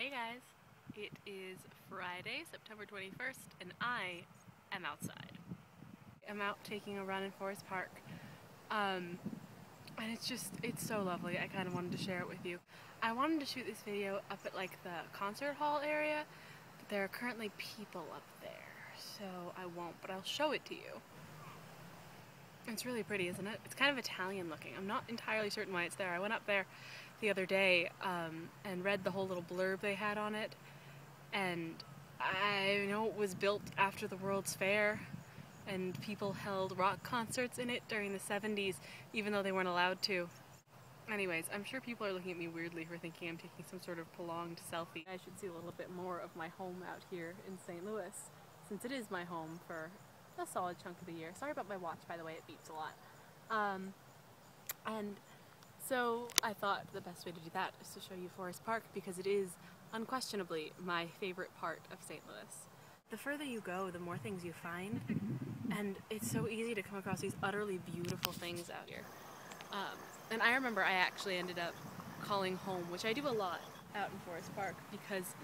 Hey guys, it is Friday, September 21st, and I am outside. I'm out taking a run in Forest Park, and it's so lovely. I kind of wanted to share it with you. I wanted to shoot this video up at like the concert hall area, but there are currently people up there, so I won't, but I'll show it to you. It's really pretty, isn't it? It's kind of Italian looking. I'm not entirely certain why it's there. I went up there the other day and read the whole little blurb they had on it, and I know it was built after the World's Fair, and people held rock concerts in it during the 70s, even though they weren't allowed to. Anyways, I'm sure people are looking at me weirdly for thinking I'm taking some sort of prolonged selfie. I should see a little bit more of my home out here in St. Louis, since it is my home for a solid chunk of the year. Sorry about my watch, by the way, it beeps a lot. And so I thought the best way to do that is to show you Forest Park, because it is unquestionably my favorite part of St. Louis. The further you go, the more things you find, and it's so easy to come across these utterly beautiful things out here. And I remember I actually ended up calling home, which I do a lot out in Forest Park, because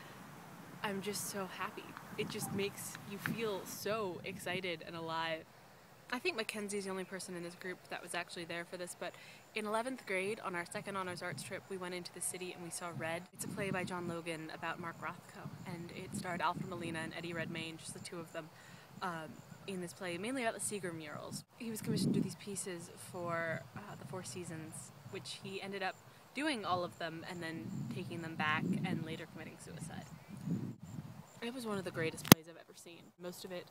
I'm just so happy. It just makes you feel so excited and alive. I think Mackenzie's the only person in this group that was actually there for this, but in 11th grade, on our second honors arts trip, we went into the city and we saw Red. It's a play by John Logan about Mark Rothko, and it starred Alfred Molina and Eddie Redmayne, just the two of them, in this play, mainly about the Seeger murals. He was commissioned to do these pieces for the Four Seasons, which he ended up doing all of them and then taking them back and later committing suicide. It was one of the greatest plays I've ever seen. Most of it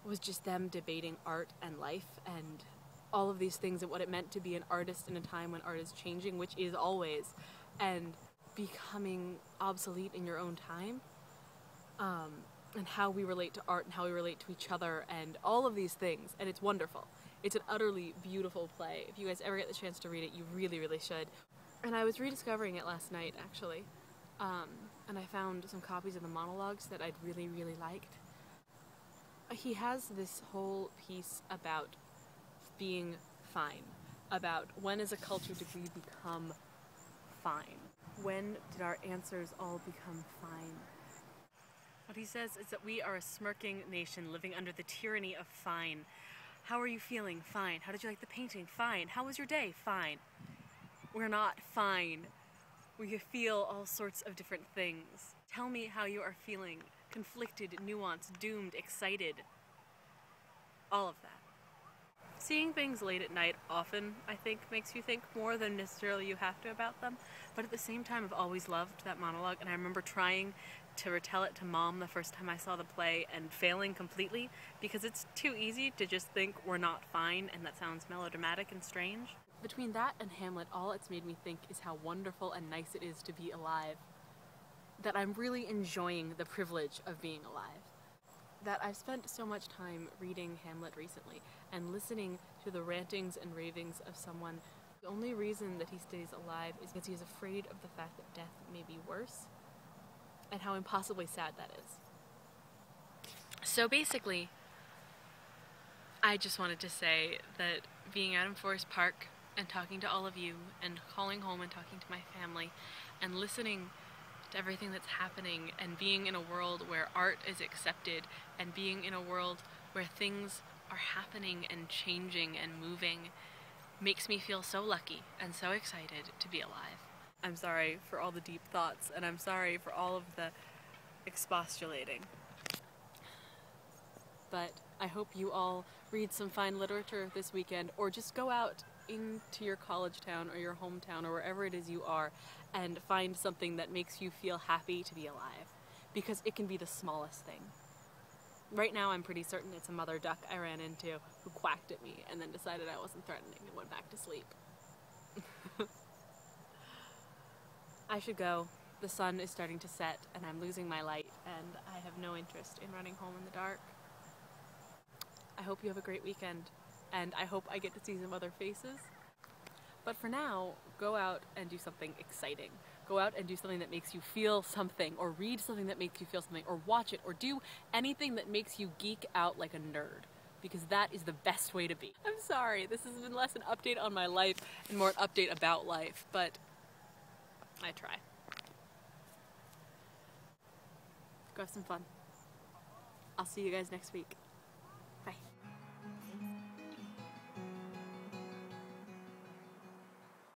was just them debating art and life and all of these things and what it meant to be an artist in a time when art is changing, which is always, and becoming obsolete in your own time, and how we relate to art and how we relate to each other and all of these things, and it's wonderful. It's an utterly beautiful play. If you guys ever get the chance to read it, you really, really should. And I was rediscovering it last night, actually, and I found some copies of the monologues that I'd really, really liked. He has this whole piece about being fine, about when as a culture did we become fine? When did our answers all become fine? What he says is that we are a smirking nation living under the tyranny of fine. How are you feeling? Fine. How did you like the painting? Fine. How was your day? Fine. We're not fine. We feel all sorts of different things. Tell me how you are feeling. Conflicted, nuanced, doomed, excited. All of that. Seeing things late at night often, I think, makes you think more than necessarily you have to about them. But at the same time, I've always loved that monologue, and I remember trying to retell it to Mom the first time I saw the play and failing completely, because it's too easy to just think we're not fine, and that sounds melodramatic and strange. Between that and Hamlet, all it's made me think is how wonderful and nice it is to be alive. That I'm really enjoying the privilege of being alive. That I've spent so much time reading Hamlet recently and listening to the rantings and ravings of someone. The only reason that he stays alive is because he is afraid of the fact that death may be worse, and how impossibly sad that is. So basically, I just wanted to say that being out in Forest Park and talking to all of you and calling home and talking to my family and listening to everything that's happening and being in a world where art is accepted and being in a world where things are happening and changing and moving makes me feel so lucky and so excited to be alive. I'm sorry for all the deep thoughts, and I'm sorry for all of the expostulating. But I hope you all read some fine literature this weekend, or just go out into your college town or your hometown or wherever it is you are and find something that makes you feel happy to be alive, because it can be the smallest thing. Right now I'm pretty certain it's a mother duck I ran into who quacked at me and then decided I wasn't threatening and went back to sleep. I should go. The sun is starting to set and I'm losing my light, and I have no interest in running home in the dark. I hope you have a great weekend, and I hope I get to see some other faces. But for now, go out and do something exciting. Go out and do something that makes you feel something, or read something that makes you feel something, or watch it, or do anything that makes you geek out like a nerd, because that is the best way to be. I'm sorry, this has been less an update on my life and more an update about life, but I try. Go have some fun. I'll see you guys next week.